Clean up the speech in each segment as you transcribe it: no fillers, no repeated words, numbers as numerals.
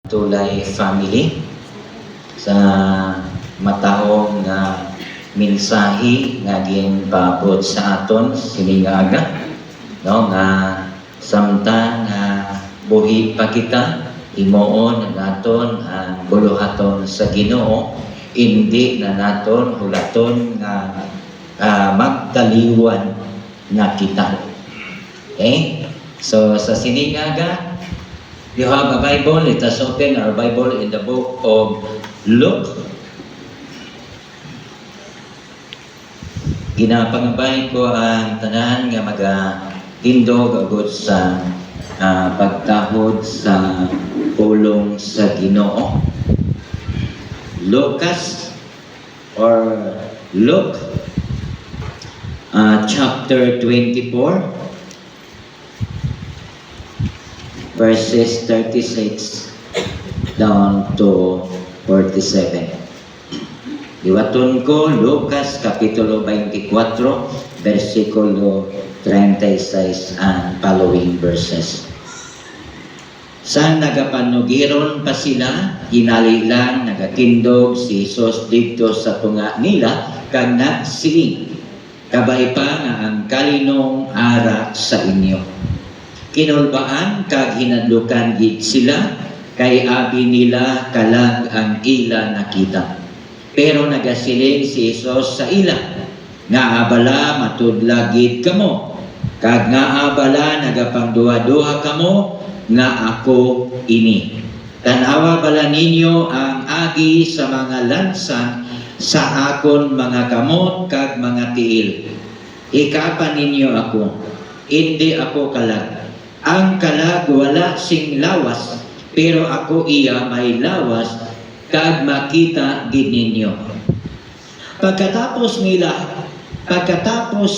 Tulay family sa matahong nga mensahe nga ginpaabot sa aton siningaga, no, nga samtang buhi pa kita himuon naton ang buluhaton sa Ginoo, hindi na naton hulaton nga magtaliwan na kita. Okay? So sa siningaga, you have a Bible. Let us open our Bible in the book of Luke. Ginapangabay ko ang tanan nga magatindog agud sa pagtahod sa pulong sa Ginoo. Lucas or Luke chapter 24 verses 36 down to 47. Iwaton ko Lucas kapitulo 24 versikulo 36 and following verses. Sa nagapanugiron pa sila, hinali lang nagatindog si Jesus dito sa tunga nila kag nagsiling, kabay pa nga ang kalinong ara sa inyo. Kinulbaan kag hinadlukan gid sila, kay abi nila kalag ang ila nakita. Pero nagasiling si Jesus sa ila, nga abala matudla gid kamo, kag nga abala nagapangduha-duha kamo nga ako ini. Tanawa bala ninyo ang agi sa mga lansan sa akon mga kamot kag mga tiil. Ikapan ninyo ako, hindi ako kalag. Ang kalag wala sing lawas, pero ako iya may lawas, kag makita gid ninyo. Pagkatapos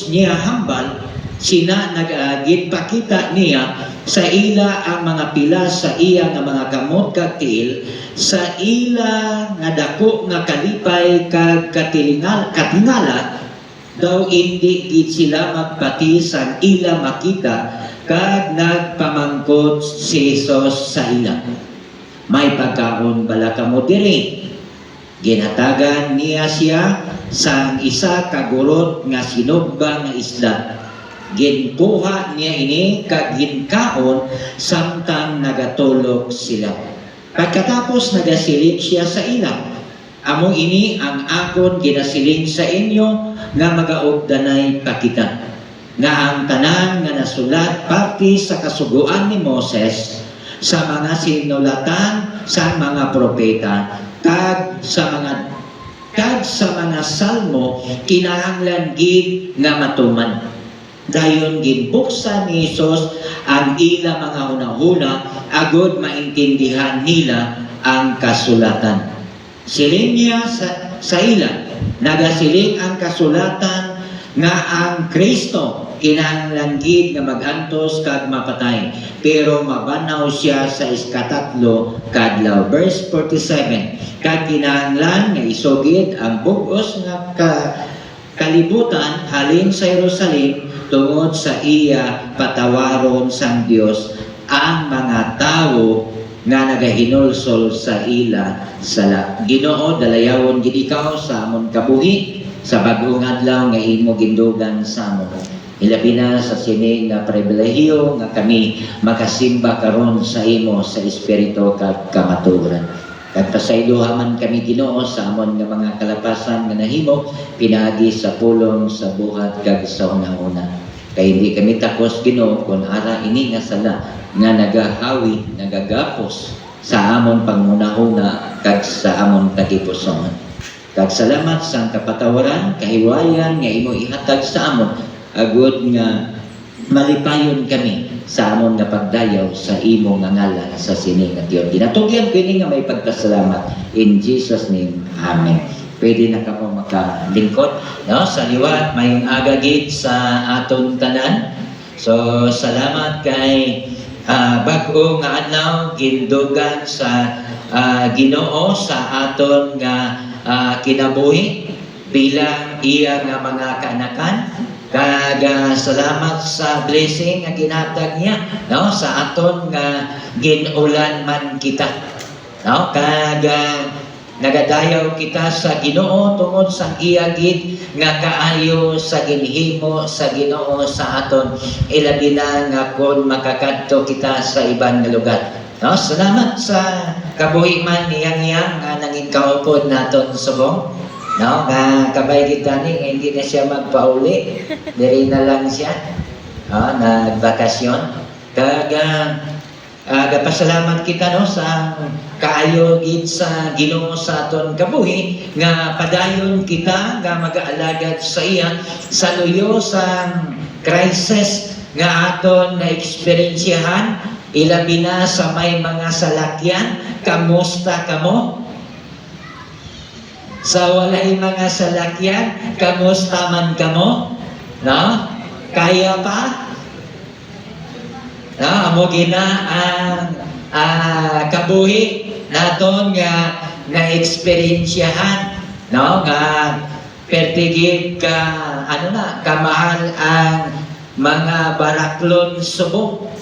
niya hambal, sina nag-agit pakita niya sa ila ang mga pila sa iya nga mga kamot kag tiil, sa ila nga dako nga kalipay kag katingala, daw hindi gid sila magpatis ang ila makita, kag nagpamangkot si Jesus sa ila. May pagkaon bala kamo diri? Ginatagan niya siya sa isa kagurot nga sinugba nga isda. Ginkuha niya ini kag ginkaon samtang nagatulog sila. Pagkatapos nagasiling siya sa ila, amo ini ang akon ginasiling sa inyo nga magaugdanay pakita, nga ang tanan nga nasulat parte sa kasuguan ni Moses, sa mga sinulatan sa mga propeta, kag sa mga salmo kinahanglan gid nga matuman. Dayon ginbuksan ni Jesus ang ila mga hunahuna agud maintindihan nila ang kasulatan. Siling niya sa ila, nagasiling ang kasulatan nga ang Kristo kinahanglan gid nga magantos kag mapatay, pero mabanaw siya sa ikatatlo kadlaw. Verse 47, kag kinahanglan nga isugid ang bug-os nga kalibutan halin sa Jerusalem tungod sa iya patawaron sang Dios ang mga tawo nga nagahinulsol sa ila sala. Ginoo, dalayawon gid ikaw sa amon kabuhi sa bag-ong adlaw nga imo gindugan sa amon. Ilabi na sa sini nga pribilehiyo nga kami makasimba karon sa imo sa espiritu kag kamatuoran. Kag pasayloha man kami Ginoo sa amon nga mga kalapasan nga nahimo pinaagi sa pulong sa buhat kag sa una-una. Kay hindi kami takos Ginoo kun ara ini nga sala nga nagahawi, nagagapos sa amon pangunahuna kag sa amon tagipuson. Kag salamat sa kapatawaran, kahiwayan nga imo ihatag sa amon, agud nga malipayon kami sa amon nga pagdayaw sa imo nga ngalan sa sini nga Dios. Ginatugyan kini nga may pagpasalamat in Jesus name. Amen. Pwede na ka po makalingkod, no? Sa liwat mayong agagit sa aton tanan. So salamat kay bag-o nga adlaw gindugan sa Ginoo sa aton nga kinabuhi bilang iya nga mga kaanakan. Kag salamat sa blessing nga ginhatag niya, no, sa aton nga ginulan man kita. No? Nagadayaw kita sa Ginoo tungod sa iya gid nga kaayo sa ginhimo sa Ginoo sa aton, ilabi na nga kon makakadto kita sa ibang lugar. No, salamat sa kabuhi man niyang nga nanging kaupod naton subong. No, nga kabay kita ni hindi na siya magpauli. Diri na lang siya. No, nagbakasyon. Gapasalamat kita no sa kaayo gid sa Ginoo sa aton kabuhi nga padayon kita nga mag-aalagad sa iya sa luyo sa crisis nga aton na eksperyensyahan, ilabi na sa may mga salakyan. Kamusta kamo? Sa walay mga salakyan, kamusta man kamo? No? Kaya pa? No, amo gina ang kabuhi naton nga na-eksperyensyahan, no, nga pertigid ka kamahal ang mga baraklon subong.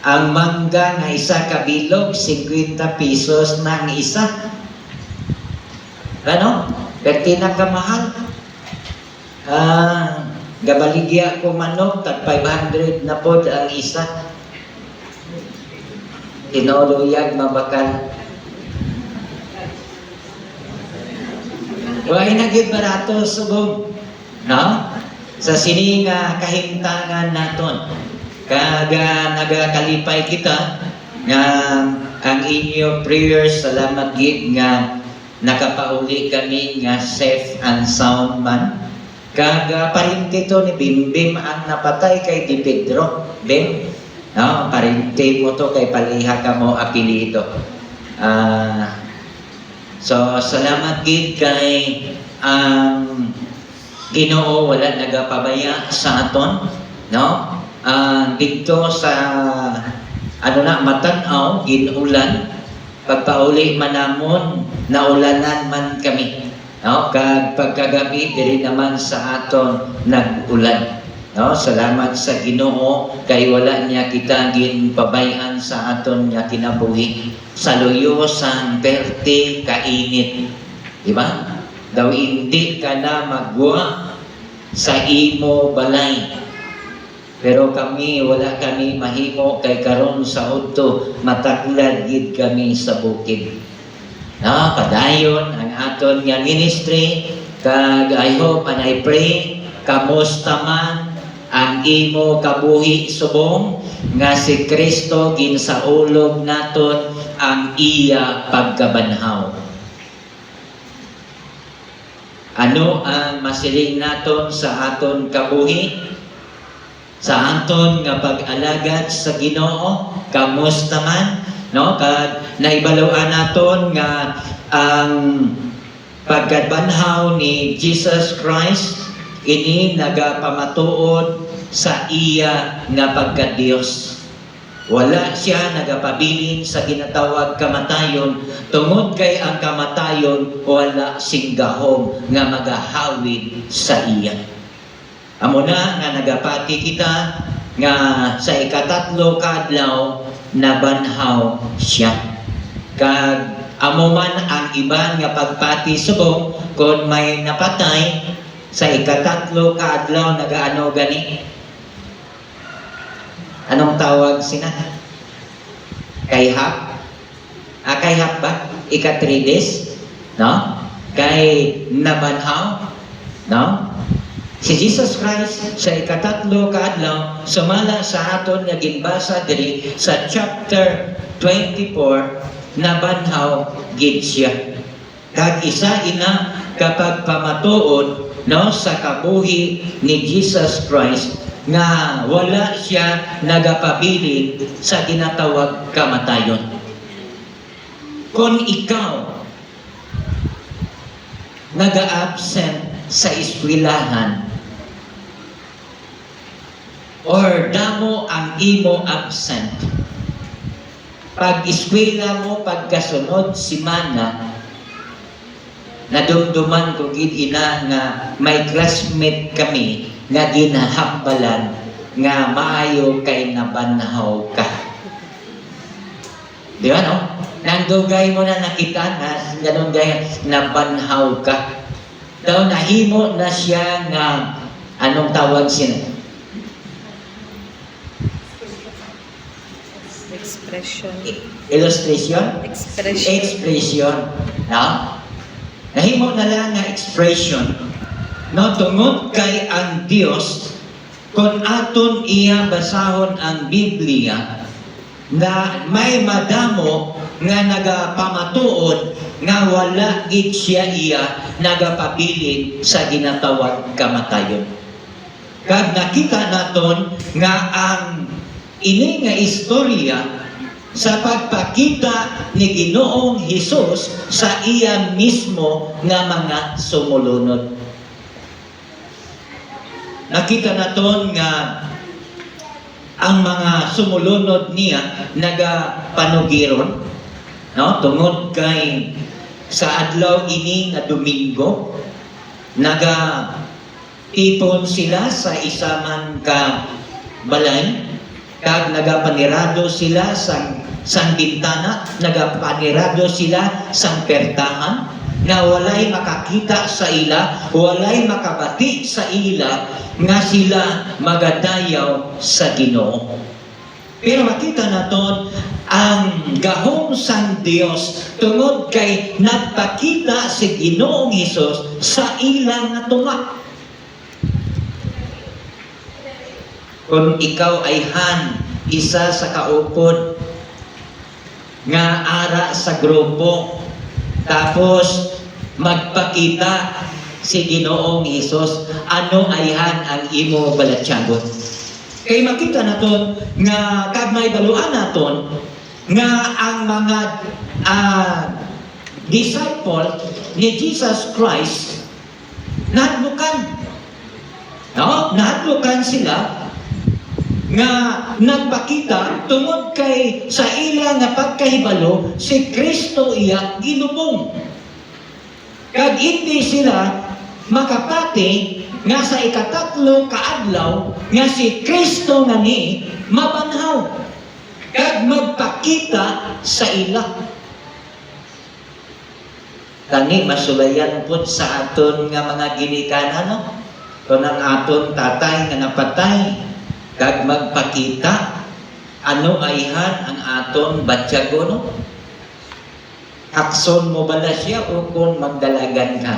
Ang mangga nga isa ka bilog 50 pesos na ang isa. Ano? Pertina kamahal. Gabaligya ko manok, tag 500 na pod ang isa. Tinuluyag mabakal. Wala naging barato subong. No? Sa sini nga kahimtangan naton. Nagakalipay kita nga ang inyo prayers, salamat gid nga nakapauli kami nga safe and sound man. Parinti to ni Bimbim ang napatay kay Di Pedro. Bim, no, parinti mo to kay paliha ka mo apelido. So, salamat gid kay Ginoo wala nagapabaya sa aton, no? Dito sa matan-aw, ginulan, pagpauli manamon, naulanan man kami. No, pagkagabi diri naman sa aton nag-ulan. No, salamat sa Ginoo kay wala niya kita ginpabayan sa aton nga kinabuhi. Sa luyo sang perte kainit. Di ba? Daw hindi ka na magwa sa imo balay. Pero kami wala kami mahimo kay karon sa udto mataklad gid kami sa bukid. No, padayon ang aton nga ministry, kag I hope and I pray kamusta man ang imo kabuhi subong nga si Kristo ginsaulog naton ang iya pagkabanhaw. Ano ang masiling naton sa aton kabuhi? Sa aton nga pag-alagad sa Ginoo, kamusta man? No, kag naibaluan naton nga ang pagkabanhaw ni Jesus Christ ini nagapamatuod sa iya nga pagka-Dios. Wala siya nagapabilin sa ginatawag kamatayon tungod kay ang kamatayon wala singgahom nga magahawid sa iya. Amo na nga nagapati kita nga sa ikatatlo ka adlaw nabanhaw siya. Kag amo man ang iban nga pagpati subong kon may napatay sa ikatatlo ka adlaw nagaano gani? Anong tawag sina? Kayhap? Kayhap ba? Ika 3 days? No? Kay nabanhaw? No? Si Jesus Christ sa ikatatlo ka adlaw sumala sa aton nga ginbasa diri sa chapter 24 nabanhaw gid siya. Kag isa ina kapag pamatuod no sa kabuhi ni Jesus Christ nga wala siya nagapabilin sa ginatawag kamatayon. Kung ikaw naga-absent sa eskwelahan or damo ang imo absent, pag eskwela mo pagkasunod simana, nadumduman ko gid ina nga may classmate kami nga ginahambalan nga maayo kay nabanhaw ka. Di ba, no? Nandugay mo na nakita na ganun gaya nabanhaw ka. Daw nahimo na siya nga anong tawag siya? Expression. Illustration? Expression. Expression. No? Nahimo na lang nga expression. No, tungod kay ang Dios, kung aton iya basahon ang Biblia, na may madamo nga nagapamatuod nga wala gid siya iya nagapabilin sa ginatawag kamatayon. Kag nakita naton nga ang ini nga istorya sa pagpakita ni Ginoong Hesus sa iya mismo nga mga sumulunod. Nakita naton nga ang mga sumulunod niya nagapanugiron, no? Tungod kay sa adlaw ini nga Domingo, tipon sila sa isa man ka balay, kag nagapanirado sila sang bintana, nagapanirado sila sang pertahan, na walay makakita sa ila, walay makabati sa ila, nga sila magadayaw sa Ginoo. Pero makita naton ang gahom sang Dios tungod kay nagpakita si Ginoong Hesus sa ilang nga tunga. Kung ikaw ay isa sa kaupod nga ara sa grupo, tapos magpakita si Ginoong Hesus, ano ayhan ang imo balatyagon? Kay makita naton nga kag may baluan naton nga ang mga disciple ni Jesus Christ nahadlukan. No? Nahadlukan sila nga nagpakita tungod kay sa ila nga pagkahibalo si Kristo iya ginubong. Kag hindi sila makapati nga sa ikatatlo kaadlaw nga si Kristo nga ni mabanhaw kag magpakita sa ila. Kani masulayan pud sa aton nga mga ginikanan, no? Kung ang aton tatay nga napatay kag magpakita, ano ayhan ang aton batyago, no? Akson mo bala siya o kung magdalagan ka?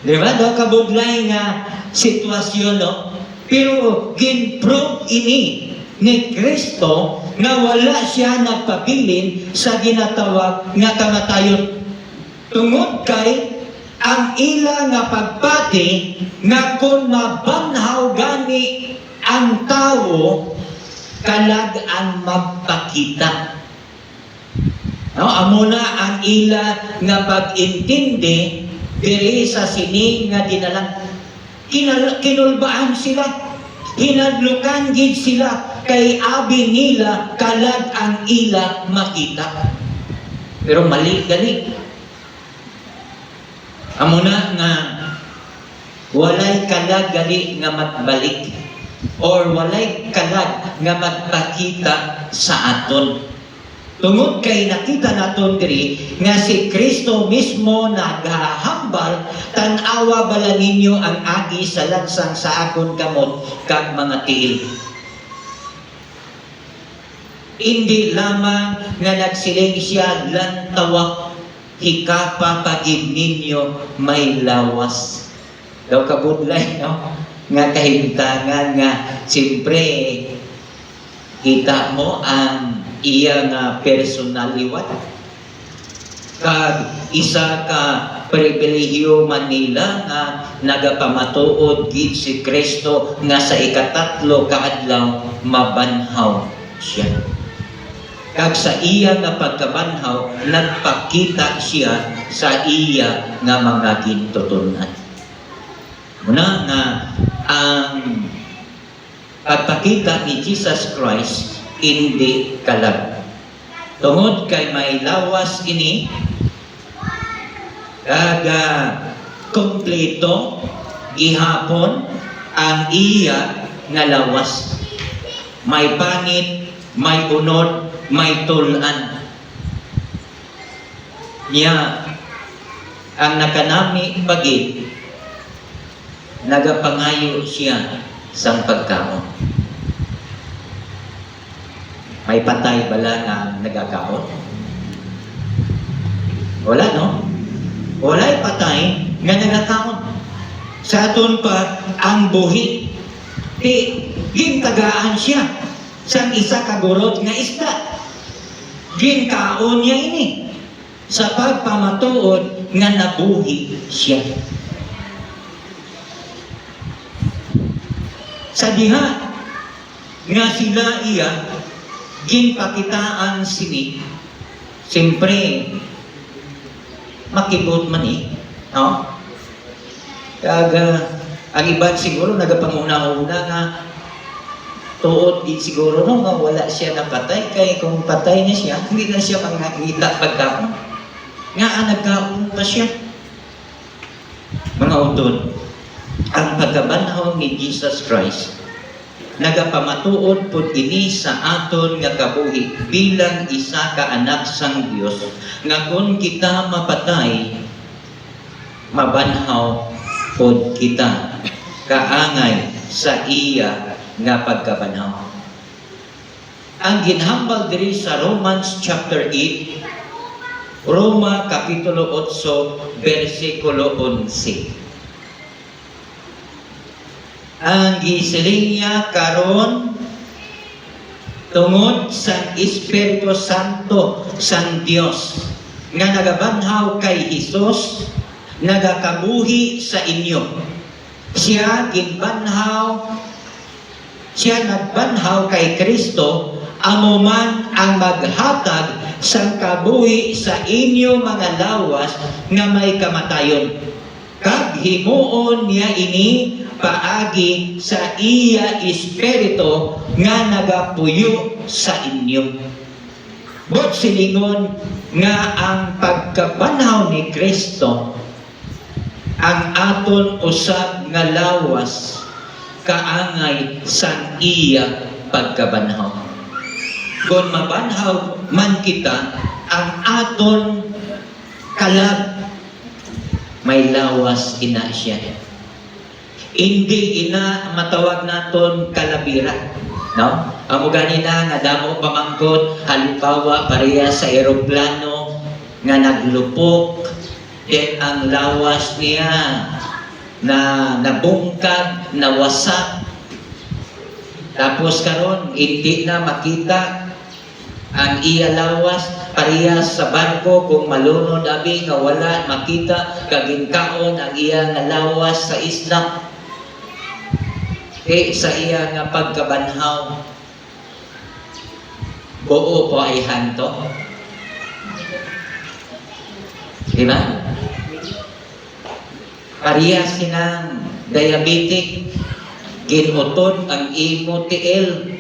Di ba? Daw kabudlay nga sitwasyon, no? Pero ginprove ini ni Kristo nga wala siya nagpabilin sa ginatawag nga kamatayon. Tungod kay ang ila nga pagpati nga kung mabanhaw gani ang tao, kalag ang magpakita. No, amo na ang ila nga pag-intindi diri sa sini nga dinalang kinulbaan sila, hinadlukan gid sila kay abi nila kalag ang ila makita. Pero mali gani. Amo na nga walay kalag gali nga magbalik or walay kalag nga magpakita sa aton. Tungod kay nakita naton diri nga si Kristo mismo naghahambal, tan-awa bala ninyo ang agi sa lansang sa akon kamot kag mga tiil. Hindi lamang nga nagsiling siya lantawa, hikapa pagid ninyo may lawas. Daw kabudlay, no? Nga kahimtangan nga siyempre kita mo ang iya nga personaliwat. Kag isa ka pribilehiyo Manila nga nagapamatuod gid si Kristo nga sa ikatatlo kaadlaw mabanhaw siya. Kag sa iya nga pagkabanhaw nagpakita siya sa iya nga mga gintutunan. Muna nga ang pagpakita ni Jesus Christ hindi kalag. Tungod kay may lawas ini, kaga kompleto gihapon ang iya nga lawas. May pangit may unod, may tulan. Niya, ang nakanami pagid, nagapangayo siya sa pagkaon. May patay bala na nagakaon? Wala, no? Wala'y patay nga nagakaon. Sa aton pa, ang buhi, gintagaan siya sa isa kagurot nga isda. Ginkaon niya ini sa pagpamatuod nga nabuhi siya. Sa diha nga sila iya ginpakitaan sini, siyempre makibot man no? Kaga ang iban siguro nagapanguna-una nga tuod din siguro no nga wala siya napatay, kay kung patay na siya hindi na siya mangita pagkaon nga nagkaon pa siya. Mga utod, ang pagkabanhaw ni Jesus Christ nagapamatuod pud ini sa aton nga kabuhi bilang isa ka anak sang Dios nga kung kita mapatay mabanhaw pud kita kaangay sa iya nga pagkabanhaw. Ang ginhambal diri sa Romans chapter 8, Roma kapitulo 8 bersikulo 11. Ang gisiling niya karon tungod sa Espiritu Santo sang Dios nga nagabanhaw kay Hesus, nagakabuhi sa inyo. Siya nagbanhaw kay Kristo, amo man ang maghatag sang kabuhi sa inyo mga lawas nga may kamatayon. Kag himuon niya ini paagi sa iya Espiritu nga nagapuyo sa inyo. But silingon nga ang pagkabanhaw ni Kristo ang aton usab nga lawas kaangay sa iya pagkabanhaw. Kung mabanhaw man kita, ang aton kalag may lawas ina siya. Hindi ina matawag naton kalabira, no? Amo ganina nga damo pamangkot halimbawa pareha sa eroplano nga naglupok, then ang lawas niya na nabungkag, nawasak. Tapos karon hindi na makita ang iya lawas parehas sa barko kung malunod abi nga wala makita kaginkaon ang iya nga lawas sa isla. Sa iya nga pagkabanhaw buo po ay hanto. Diba? Parehas sinang diabetic, ginutod ang imo tiil.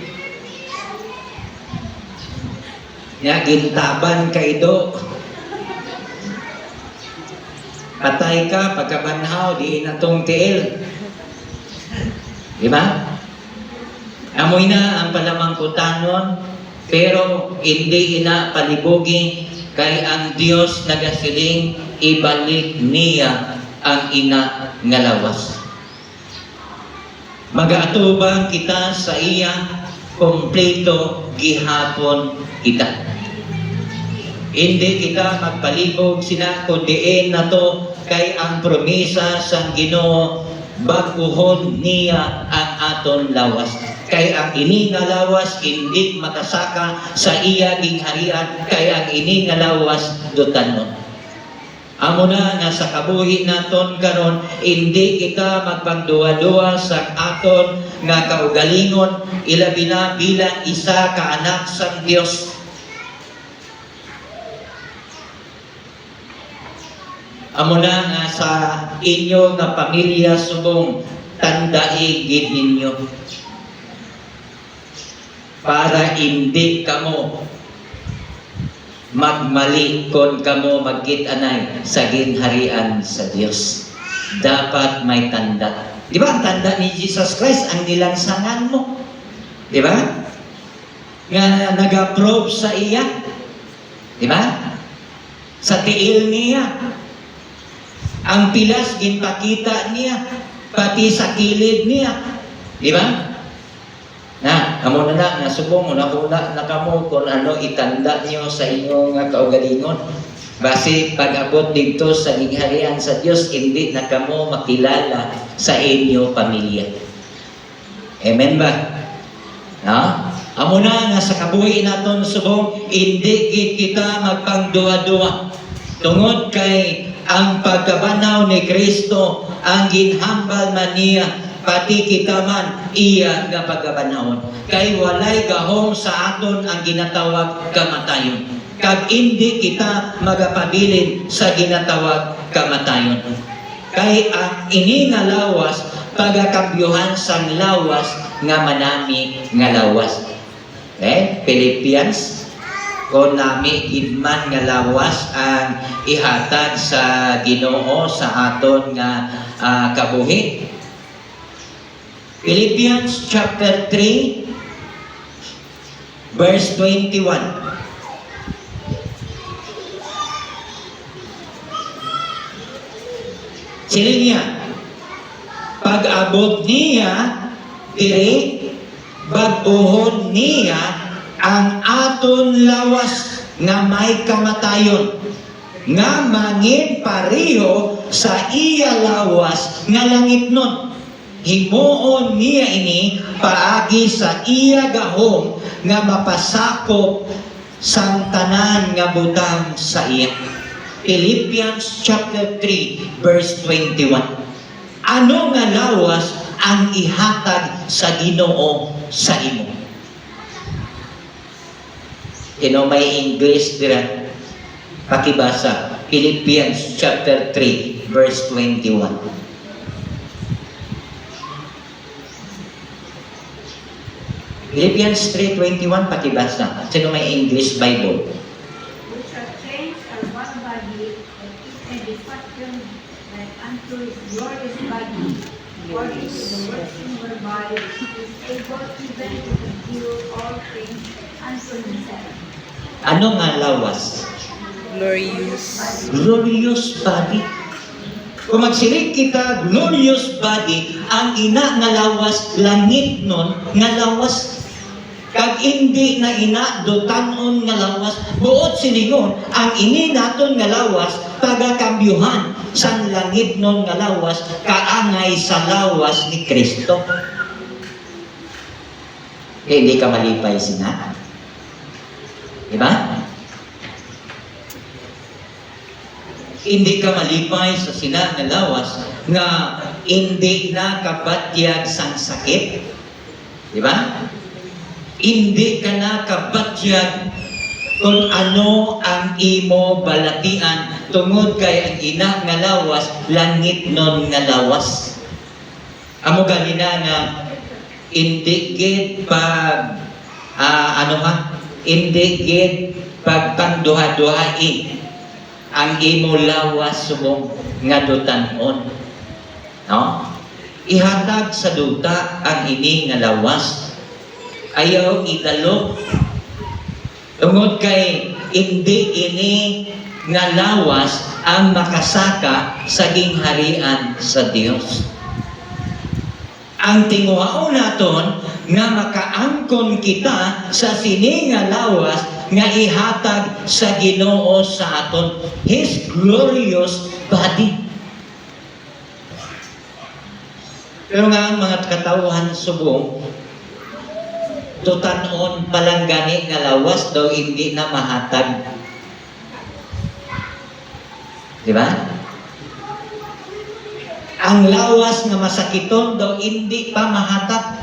Nga gintaban kay do. Patay ka pagkabanhaw di natong tiil. Diba? Amoy na ang palamangkutanon, pero hindi ina palibugi kay ang Dios nagasiling ibalik niya ang ina nga lawas. Mag-atubang kita sa iya kompleto gihapon kita. Hindi kita magpalibog sina kundiin na to kay ang promisa sang Ginoo baguhon niya ang aton lawas. Kay ang ini nga lawas hindi makasaka sa iya gingharian, kay ang ini nga lawas dutanon. Amo na nga sa kabuhi naton karon hindi kita magpangduwa-duwa sa aton nga kaugalingon ilabi na bilang isa ka anak sang Dios. Amo na nga sa inyo nga pamilya subong tandai gid ninyo para hindi kamo magmali kon kamo magkit-anay sa ginharian sa Dios. Dapat may tanda. Di ba ang tanda ni Jesus Christ ang nilansangan mo? Di ba? nga nag-approve sa iya. Di ba? Sa tiil niya. Ang pilas ginpakita niya, pati sa kilid niya. Di ba? Amo na nasubong na kamo kung ano itanda niyo sa inyong kaugalingon. Base pag-abot dito sa gingharian sa Dios, hindi na kamo makilala sa inyo pamilya. Amen ba? Amo na nga sa kabuhi naton subong, hindi gid kita magpangduwa-duwa. Tungod kay ang pagkabanaw ni Kristo, ang ginhambal man niya, pati kita man iya nga pagkabanawon. Kay walay gahom sa aton ang ginatawag kamatayon. Kag hindi kita magapabilin sa ginatawag kamatayon. Kay ang ini nga lawas, pagakambyohan sang lawas nga manami nga lawas. Philippians, kung nami idman nga lawas ang ihatag sa Ginoo sa aton nga kabuhi. Philippians chapter 3 verse 21. Sila niya, pag-abot niya, diri, bag-uhon niya, ang aton lawas nga may kamatayon, nga mangin pariho sa iya lawas nga langit nun. Himuon niya ini paagi sa iya gahom nga mapasakop sang tanan nga butang sa iya. Philippians chapter 3 verse 21. Ano nga lawas ang ihatag sa Ginoo sa imo? May English dira. Pakibasa. Philippians chapter 3 verse 21. Philippians 3:21 pakibasa. Sino may English Bible? Which are changed are one body, and is a destruction like unto his glorious body, according to the working whereby he is able even to endure all things unto himself. Ano nga lawas? Glorious. Glorious body. Kung magsilig kita, glorious body, ang ina nga lawas, langit nun nga lawas. Kag hindi na ina dotanon nga lawas, buot siningon, ang ini naton nga lawas, pagakambyuhan sa langit nun nga lawas, kaangay sa lawas ni Kristo. Hindi ka malipay sina. Diba? Hindi ka malipay sa sila nga lawas nga hindi na kabatyag sang sakit. Diba? Hindi ka na kabatyag kung ano ang imo balatian tungod kay ang ina nga lawas, langit nun nga lawas. Amo ganina nga hindi gid pag hindi gid pagpangduha-duhain ang imo lawas subong nga dutanon. No? Ihatag sa duta ang ini nga lawas. Ayaw idalok. Tungod kay hindi ini nga lawas ang makasaka sa gingharian sa Dios. Ang tinguhaon naton nga makaangkon kita sa sini nga lawas nga ihatag sa Ginoo sa aton, His glorious body. Pero nga ang mga katawhan subong, tutanon palang gani nga lawas daw hindi na mahatag. Di ba? Ang lawas nga masakiton daw hindi pa mahatag.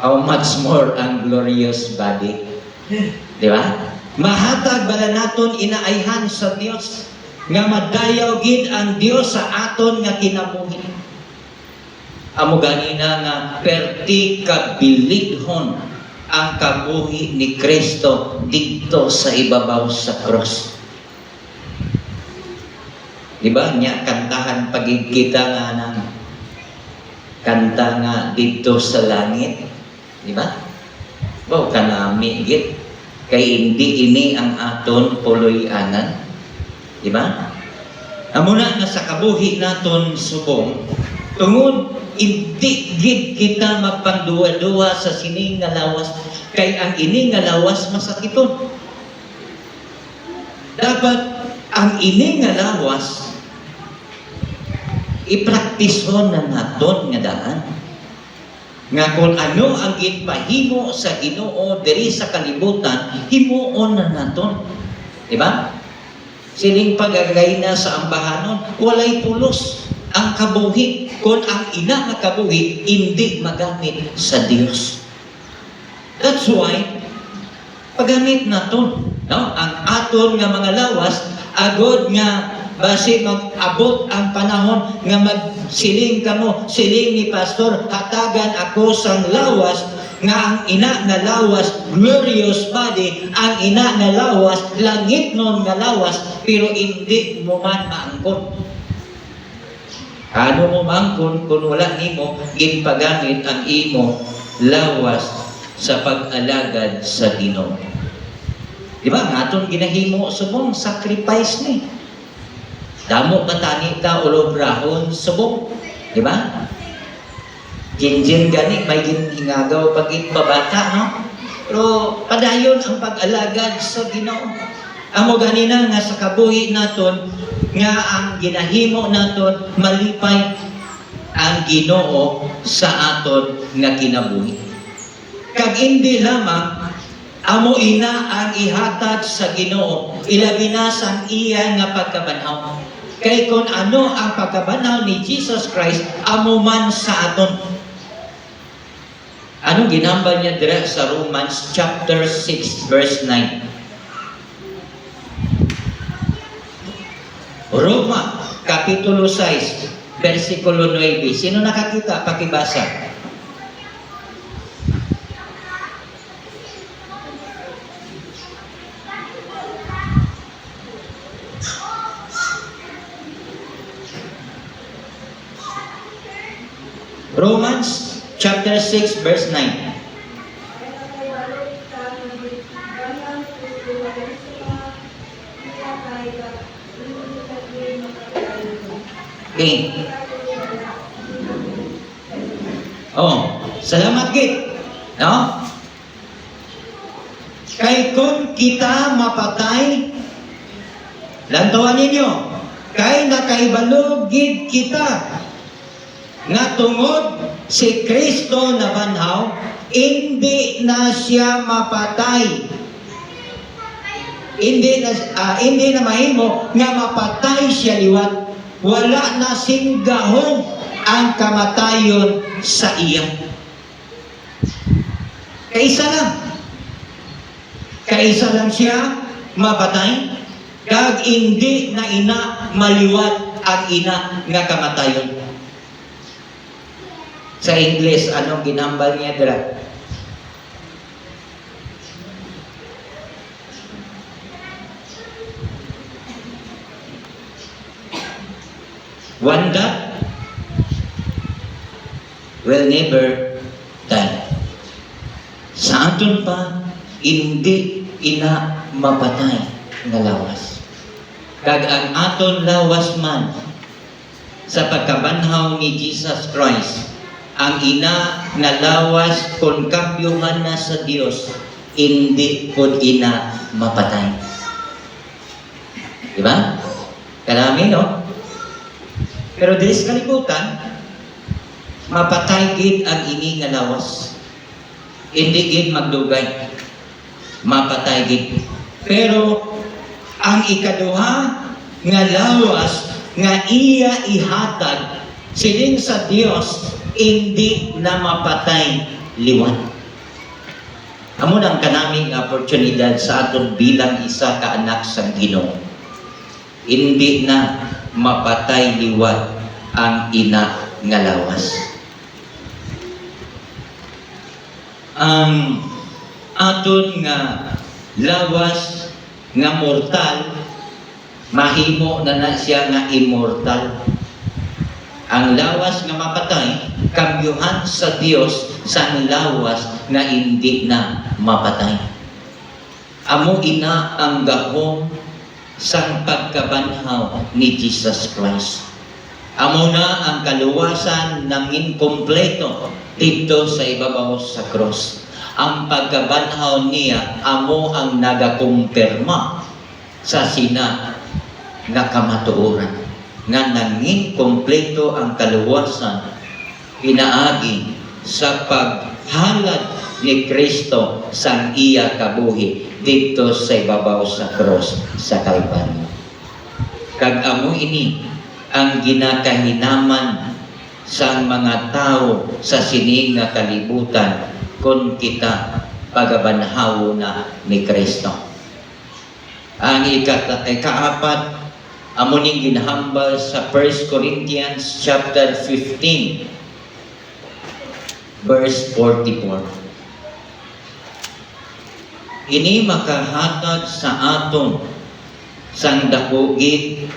How much more ang glorious body? Di ba? Mahatag bala naton inaayhan sa Dios nga madayaw gid ang Dios sa aton nga kinabuhi. Amo ganina nga perti kabilidhon ang kabuhi ni Kristo dito sa ibabaw sa cross. Diba? Nya kantahan pagid kita nga ng kanta nga dito sa langit. Diba? Wow, kanami git. Kay hindi ini ang aton puloy-anan. Di ba? Amuna nga sa kabuhi naton subong, tungod hindi gid kita magpanduwa-duwa sa sining nga lawas, kay ang ini nga lawas masakiton. Dapat ang ini nga lawas ipraktison na naton nga daan. Nga kung ano ang ginpahimo sa Ginoo diri sa kalibutan, himuon na naton. Di ba? Sining pagagay na sa ambahanon, walay pulos ang kabuhi. Kung ang ina nga kabuhi, hindi magamit sa Dios. That's why, pagamit naton. No? Ang aton nga mga lawas, agod nga base mag-abot ang panahon nga magsiling kamo, siling ni pastor, hatagan ako sang lawas, nga ang ina nga lawas, glorious body, ang ina nga lawas, langit nun nga lawas, pero hindi mo man maangkon. Ano mo maangkon kung wala nimo ginpagamit ang imo lawas sa pag-alagad sa Ginoo. Di ba? Nga itong ginahimo subong sacrifice ni. Damo katani ka ulobrahon subong. Di ba? Jinjin gani, may ginhingagaw pagit babata, no? Pero padayon ang pag-alagad sa Ginoo. Amo ganina nga sa kabuhi naton, nga ang ginahimo naton, malipay ang Ginoo sa aton nga kinabuhi. Kag hindi lamang amo ina ang ihatag sa Ginoo, ilabi na sang iya nga pagkabanhaw. Kay kung ano ang pagkabanhaw ni Jesus Christ, amo man sa aton. Anong ginambal niya dira sa Romans chapter 6 verse 9? Roma kapitulo 6 versikulo 9. Sino nakakita? Pakibasa. Romans chapter 6 verse 9. Okay. Oh, salamat gid. No? Kay kung kita mapatay, lantawan ninyo, kay nakaibalo gid kita nga tungod si Kristo na banhaw, hindi na siya mapatay. Hindi na mahimo nga mapatay siya liwat. Wala na singgahong ang kamatayon sa iya. Kaisa lang siya mapatay, kag hindi na ina maliwat ang ina nga kamatayon. Sa English, anong ginambal niya dira? One that will never die. Sa aton pa, hindi ina mapatay nga lawas. Kag ang aton lawas man, sa pagkabanhaw ni Jesus Christ, ang ina nga lawas kung kabyuhan na sa Dios, hindi kung ina mapatay. Diba? Karami, no? Pero dili sa kalibutan, mapatay gid ang ini nga lawas. Hindi gid magdugay. Mapatay gid. Pero ang ikaduha nga lawas nga iya ihatag siling sa Dios, hindi na mapatay liwat. Amo nang kanaming oportunidad sa aton bilang isa ka anak sa Ginoo. Hindi na mapatay liwat ang ina nga lawas. Ang aton nga lawas nga mortal, mahimo na siya nga immortal. Ang lawas nga mapatay, kambyuhan sa Dios sa lawas nga hindi na mapatay. Amo ina ang gahom sang pagkabanhaw ni Jesus Christ. Amo na ang kaluwasan ng inkompleto dito sa ibabaw sa cross. Ang pagkabanhaw niya, amo ang nagakumpirma sa sina nga kamatuoran. Nga nanging kompleto ang kaluwasan pinaagi sa paghalad ni Kristo sa iya kabuhi dito sa ibabaw sa cross sa Kalbaryo. Kag amo ini ang ginakahinaman sa mga tao sa sining nga kalibutan kung kita pagabanhaw na ni Kristo. Ang ikaapat, amo ning ginhambal sa 1 Corinthians chapter 15 verse 44. Ini makahatag sa aton sang dakugit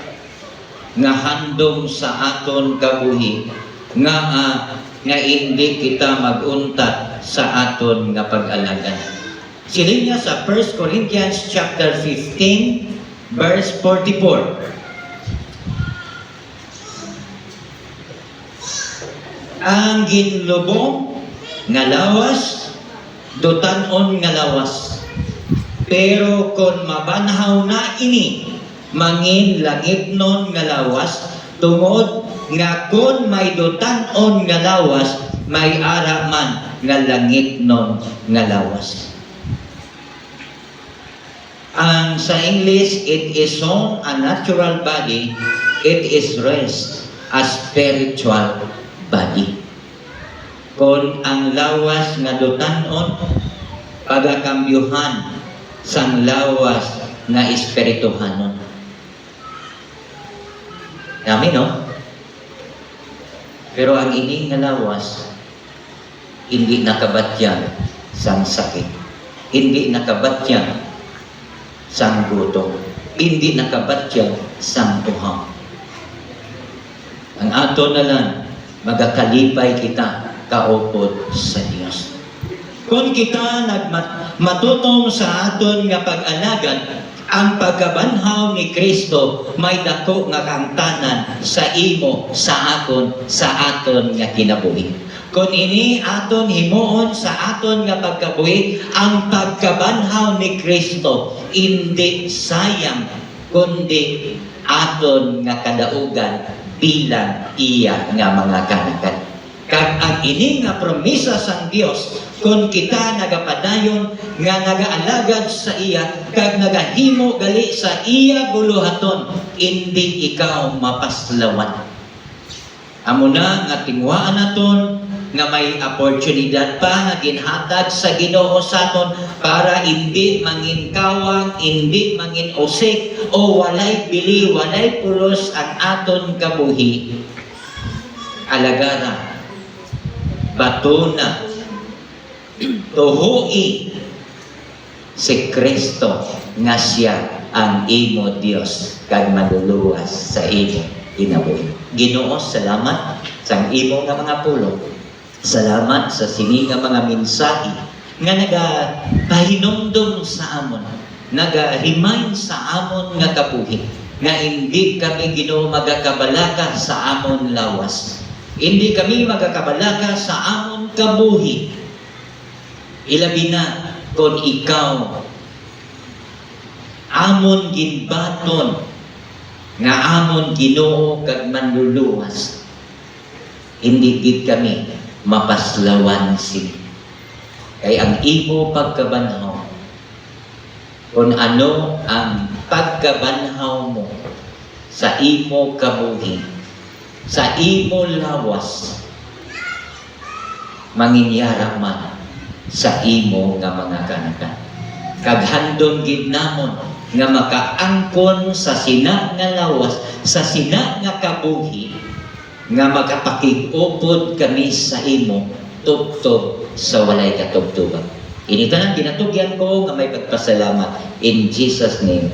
nga handom sa aton kabuhi nga hindi kita maguntat sa aton nga pag-alagad. Silin niya sa 1 Corinthians chapter 15 verse 44. Ang ginlubong nga lawas dutanon nga lawas, pero kung mabanhaw na ini mangin langitnon nga lawas, tungod nga kung may dutanon nga lawas, may ara man nga langitnon nga lawas. Ang sa English, it is sown a natural body, it is raised a spiritual body. Kung ang lawas nga dutanon, pagakambyuhan sang lawas nga espirituhanon. Dami, no? Pero ang ining nga lawas, hindi nakabatyan sang sakit. Hindi nakabatyan sang gutom. Hindi nakabatyan sang tuhang. Ang ato na lang, magakalipay kita kaupod sa Dios. Kung kita matutong sa aton nga pag-alagad, ang pagkabanhaw ni Kristo may dako nga kangtanan sa imo, sa akon, sa aton nga kinabuhi. Kung ini aton himuon sa aton nga pagkabuhi, ang pagkabanhaw ni Kristo hindi sayang, kundi aton nga kadaugan bilang iya nga mga kanakan. Kag ang ini nga promesa sang Dios, kung kita nagapadayon nga nagaalagad sa iya, kag nagahimo gali sa iya buluhaton, hindi ikaw mapaslawan. Amo na nga tingwaan naton nga may oportunidad pa nga ginhatag sa Ginoo saton para hindi mangin kawang, hindi mangin usik o walay bili, walay pulos ang aton kabuhi. Alagara, batuna, tuhui si Kristo nga siya ang imo Dios kag maluluwas sa imo kinabuhi. Ginoo, salamat sa imo nga mga pulong. Salamat sa sini nga mga mensahe nga nagapahinumdum sa amon, naga-remind sa amon nga kabuhi nga hindi kami Ginoo magakabalaka sa amon lawas. Hindi kami magakabalaka sa amon kabuhi. Ilabi na kung ikaw amon ginbaton nga amon Ginoo kag manluluwas. Hindi gid kami mapaslawan sini. Kay ang imo pagkabanhaw, kung ano ang pagkabanhaw mo sa imo kabuhi, sa imo lawas, manginyara man sa imo nga mga kanakan. Kag handom gid namon nga makaangkon sa sina nga lawas, sa sina nga kabuhi, nga makapakig-upod kami sa imo tubtob sa walay katubtuban. Inito nang ginatugyan ko nga may pagpasalamat in Jesus' name.